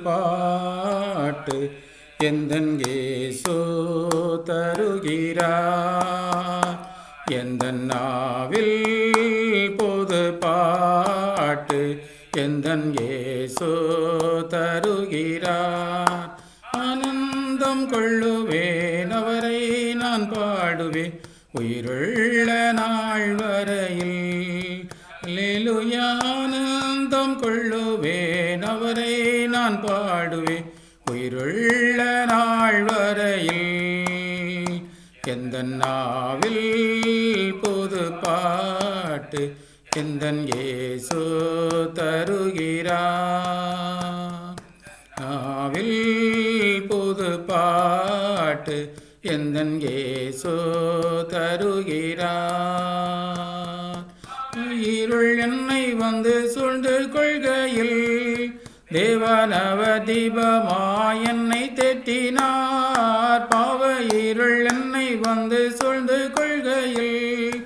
பாட்டு எந்தன் இயேசு தருகிறார். எந்தன் நாவில் புது பாட்டு எந்தன் இயேசு தருகிறார். ஆனந்தம் கொள்ளுவேன் அவரை நான் பாடுவேன் உயிருள்ள நாள் வரையில். அல்லேலூயா. ஆனந்தம் கொள்ளுவேன் அவரை நான் பாடுவேன் உயிருள்ள நாள் வரையில். எந்தன் நாவில் புது பாட்டு எந்தன் இயேசு தருகிறார். நாவில் புது பாட்டு எந்தன் இயேசு தருகிறார். இருள் என்னை வந்து சூழ்ந்து கொள்கையில் தேவனவ தீபமாய் என்னை தேற்றினார். பாவ இருள் என்னை வந்து சூழ்ந்து கொள்கையில்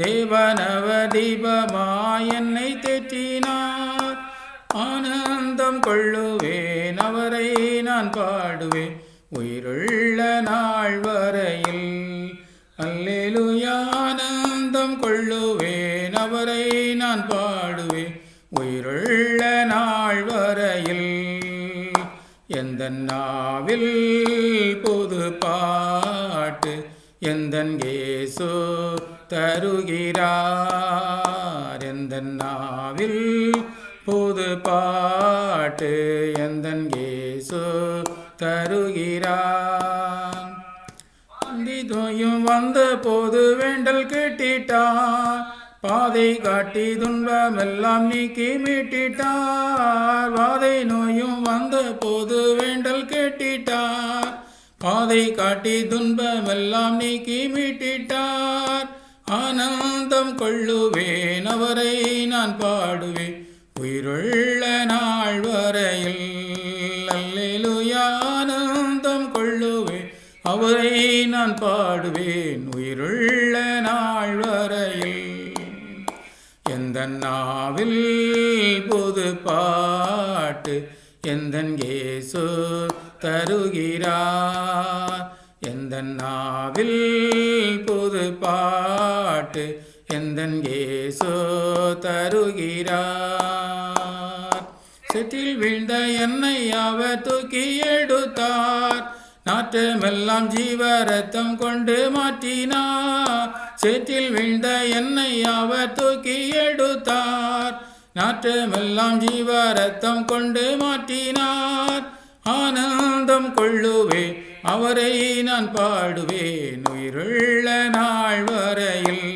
தேவனவ தீபமாய் என்னை தேற்றினார். ஆனந்தம் கொள்ளுவேன் அவரை நான் பாடுவேன் உயிருள்ள நாள் வரையில். அல்லேலூயா. ஆனந்தம் கொள்ளுவேன் அவரை நான் பாடுவேன் உயிருள்ள நாள் வரையில். எந்தன் நாவில் புது பாட்டு எந்தன் இயேசு தருகிறார். எந்தன் நாவில் புது பாட்டு எந்தன் இயேசு தருகிறார். தோயும் வந்த போது வேண்டல் கேட்டிட்டார். பாதை காட்டி துன்பமெல்லாம் நீக்கி மீட்டிட்டார். வாதை நோயும் வந்த போது வேண்டல் கேட்டிட்டார். பாதை காட்டி துன்பமெல்லாம் நீக்கி மீட்டிட்டார். ஆனந்தம் கொள்ளுவேன் அவரை நான் பாடுவேன் உயிருள்ள நாள் வரையில். அல்லேலூயா. ஆனந்தம் கொள்ளுவேன் அவரை நான் பாடுவேன் உயிருள்ள நாள் வரையில். எந்தன் நாவில் புது பாட்டு எந்தன் இயேசு தருகிறார். எந்தன் நாவில் புது பாட்டு எந்தன் இயேசு தருகிறார். செட்டில் வீழ்ந்த என்னை அவர் தூக்கி எடுத்தார். நாற்றமெல்லாம் ஜீவ ரத்தம் கொண்டு மாற்றினார். சேற்றில் வீழ்ந்த என்னை அவர் தூக்கி எடுத்தார். நாற்றமெல்லாம் ஜீவ ரத்தம் கொண்டு மாற்றினார். ஆனந்தம் கொள்ளுவேன் அவரை நான் பாடுவேன் உயிருள்ள நாள் வரையில்.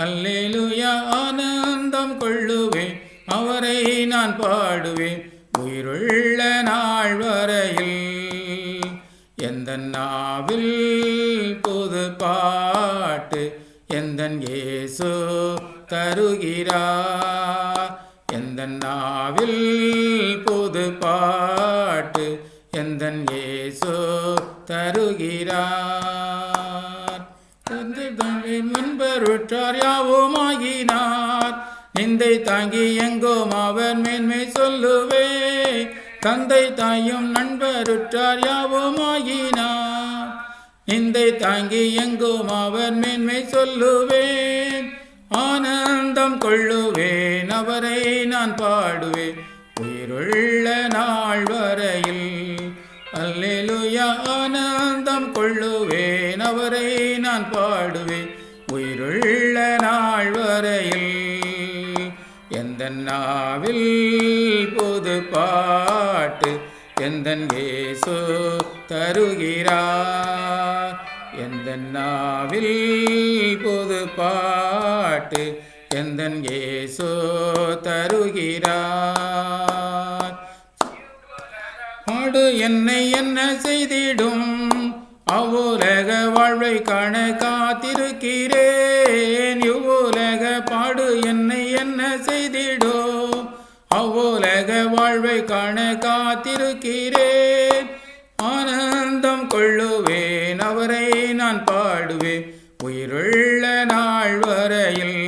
அல்லேலூயா. ஆனந்தம் கொள்ளுவேன் அவரை நான் பாடுவேன் உயிருள்ள நாள் வரையில். எந்தன் நாவில் புது பாட்டு எந்தன் இயேசு தருகிறார். எந்தன் நாவில் புது பாட்டு எந்தன் இயேசு தருகிறார். தந்தை தங்கை முன்பருற்றார் யாவுமாகினார். நிந்தை தாங்கி எங்கோம் அவர் மேன்மை சொல்லுவே. தந்தை தாயும் நண்பருற்றார் யாவுமாகினார். நிந்தை தாங்கி எங்கும் அவர் மேன்மை சொல்லுவேன். ஆனந்தம் கொள்ளுவேன் அவரை நான் பாடுவேன் உயிருள்ள நாள் வரையில். அல்லேலூயா. ஆனந்தம் கொள்ளுவேன் அவரை நான் பாடுவேன் உயிருள்ள நாள் வரையில். எந்தன் நாவில் புது பாட்டு எந்தன் இயேசு தருகிறார். எந்தன் நாவில் புது பாட்டு எந்தன் இயேசு தருகிறார். பாடு என்னை என்ன செய்திடும் அவ்வுலக வாழ்வை காண காத்திருக்கிறேன். இவ்வுலக பாடு என்னை என்ன செய்திடோ அவ்வுலக வாழ்வை காண காத்திருக்கிறேன். ஆனந்தம் கொள்ளுவேன் அவரை நான் பாடுவேன் உயிருள்ள நாள் வரையில்.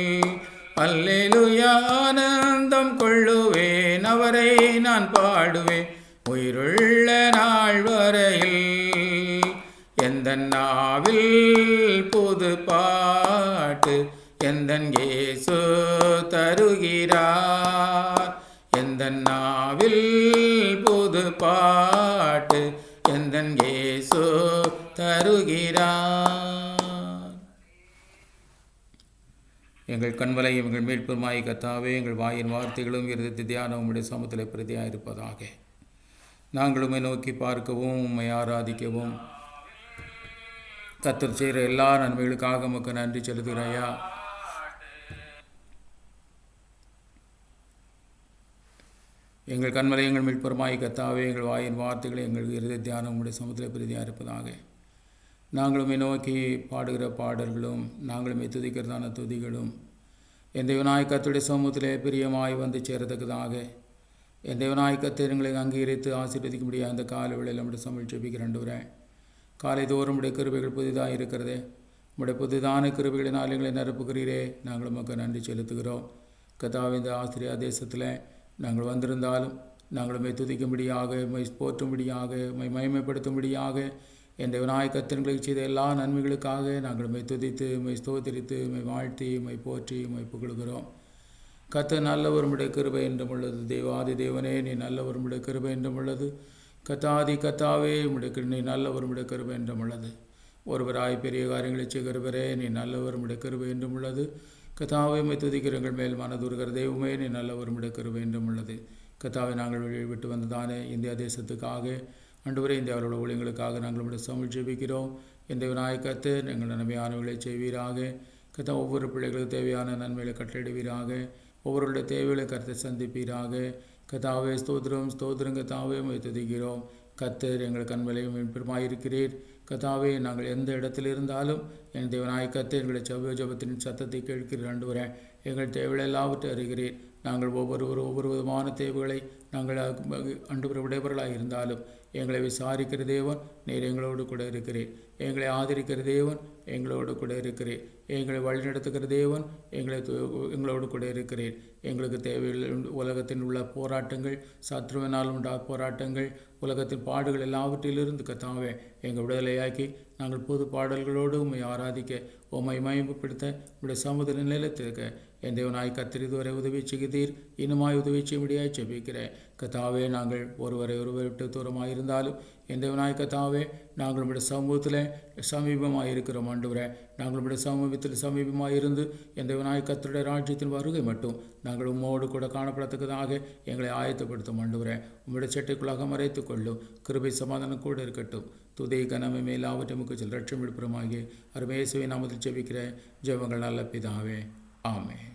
அல்லேலூயா. ஆனந்தம் கொள்ளுவேன் அவரை நான் பாடுவேன் உயிர் எந்த நாவில் புது பாட்டு எந்தன் இயேசு தருகிறார். எந்த நாவில் புது பாட்டு எந்தன் இயேசு தருகிறார். எங்கள் கண்வலையும் எங்கள் மீட்புமாய் கர்த்தாவே, எங்கள் வாயின் வார்த்தைகளும் இருதய தியானம் உம்முடைய சமூகத்தில் பிரதியாக இருப்பதாக. நாங்கள் உம்மை நோக்கி பார்க்கவும் உம்மை ஆராதிக்கவும் கர்த்தர் செய்கிற எல்லா நன்மைகளுக்காக உமக்கு நன்றி செலுத்துகிறாயா. எங்கள் கண்மலை எங்கள் மீட்புமாய் கர்த்தாவே, எங்கள் வாயின் வார்த்தைகளை எங்கள் இருதய தியானம் உம்முடைய சமூகத்தில் பிரதியாக இருப்பதாக. நாங்களுமே நோக்கி பாடுகிற பாடல்களும் நாங்களுமே துதிக்கிறதான துதிகளும் என் தேவனாய் கர்த்தருடைய சமூகத்திலே பிரியமாய் வந்து சேரத்தக்கதாக என் தேவனாய் கர்த்தர் எங்களை அங்கீகரித்து ஆசீர்வதிக்க முடியாது. அந்த கால வேளையில் நம்முடைய சமையல் ஜெபிக்கிறேன். காலை தோறும் உடைய கிருபைகள் புதிதாக இருக்கிறதே. உடைய புதிதான கிருபைகளினால் எங்களை நிரப்புகிறீரே. நாங்கள் உமக்கு நன்றி செலுத்துகிறோம். கர்த்தாவே, இந்த ஆஸ்திரேலியா தேசத்தில் நாங்கள் வந்திருந்தாலும் நாங்களுமே துதிக்கும்படியாக, போற்றும்படியாக, மகிமைப்படுத்தும்படியாக என் தேவனாய் கர்த்தர்களுக்கு செய்த எல்லா நன்மைகளுக்காக நாங்கள் துதித்து ஸ்தோத்திரித்து வாழ்த்தி போற்றி புகழுகிறோம். கர்த்தர் நல்லவர் உம்முடைய கிருபை என்றும் உள்ளது. தேவாதி தேவனே, நீ நல்லவர் உம்முடைய கிருபை என்றும் உள்ளது. கர்த்தாதி கர்த்தாவே, நீ நல்லவர் உம்முடைய கிருபை என்றும் உள்ளது. ஒருவராய் பெரிய காரியங்களை செய்கிறவரே, நீ நல்லவர் உம்முடைய கிருபை என்றும் உள்ளது. கர்த்தாவே, உம்மை துதிக்கிறங்கள் மேல் மனதுருகிற தெய்வமே, நீ நல்லவர் உம்முடைய கிருபை என்றும் உள்ளது. கர்த்தாவே, நாங்கள் விட்டு வந்ததானே இந்தியா தேசத்துக்காக ஆண்டவரே, இந்தியாவோட ஊழியங்களுக்காக நாங்கள் உம்முடைய சமூக ஜெபிக்கிறோம். இந்த விநாயகர் கர்த்தர் எங்கள் நன்மையானவர்களை செய்வீராக. கர்த்தா, ஒவ்வொரு பிள்ளைகளுக்கு தேவையான நன்மைகளை கட்டளிடுவீராக. ஒவ்வொருடைய தேவைகளை கர்த்தர் சந்திப்பீராக. கர்த்தாவே, ஸ்தோத்திரம் கர்த்தாவே, உம்மை துதிக்கிறோம். கர்த்தர் எங்கள் கண்மலையும் மீட்புமாயிருக்கிறீர். கர்த்தாவே, நாங்கள் எந்த இடத்தில் இருந்தாலும் என் தேவனாய் கர்த்தர் எங்களை ஜெபத்தின் சத்தத்தை கேட்கிறீர். ஆண்டவரே, எங்கள் தேவைகளை எல்லாவற்றையும் அறிகிறீர். நாங்கள் ஒவ்வொரு விதமான தேவைகளை நாங்கள் ஆண்டவரை உடையவர்களாக இருந்தாலும் எங்களை விசாரிக்கிற தேவன் நீர் எங்களோடு கூட இருக்கிறீர். எங்களை ஆதரிக்கிற தேவன் எங்களோடு கூட இருக்கிறீர். எங்களை வழிநடத்துகிற தேவன் எங்களோடு கூட இருக்கிறீர். எங்களுக்கு தேவையில் உலகத்தில் உள்ள போராட்டங்கள், சத்ருவினால் உண்டான போராட்டங்கள், உலகத்தின் பாடுகள் எல்லாவற்றிலிருந்து கர்த்தாவே எங்கள் விடுதலையாக்கி நாங்கள் புது பாடல்களோடு உம்மை ஆராதிக்க, உம்மை மகிமைப்படுத்த உம்முடைய சமூகத்தில் நிலைத்திருக்க என் தேவனாய் கர்த்தர் இதுவரை உதவி செய்கிறீர். இன்னுமாய் உதவி செய்யும்படியாக ஜெபிக்கிறேன். கர்த்தாவே, நாங்கள் ஒருவரை விட்டு தூரமாக இருந்தாலும் என் தேவனாய் கர்த்தாவே, நாங்கள் உம்முடைய சமூகத்தில் சமீபமாக இருக்கிறோம். ஆண்டவரே, நாங்கள் உம்முடைய சமீபமாக இருந்து என் தேவனாய் கர்த்தருடைய ராஜ்யத்தின் வருகை மட்டும் நாங்கள் உம்மோடு கூட காணப்படத்தக்கதாக எங்களை ஆயத்தப்படுத்தும். ஆண்டவரே, உம்முடைய சட்டைக்குள்ளாக மறைத்துக் கொள்ளும். கிருபை சமாதானம் கூட இருக்கட்டும். துதை கனமை மேலாவற்றை முக்கிய லட்சம் விழுப்புரமாகி அருமேசுவை நாமத்தில் ஜெபிக்கிற ஜெபங்கள் நல்ல பிதாவே. ஆமென்.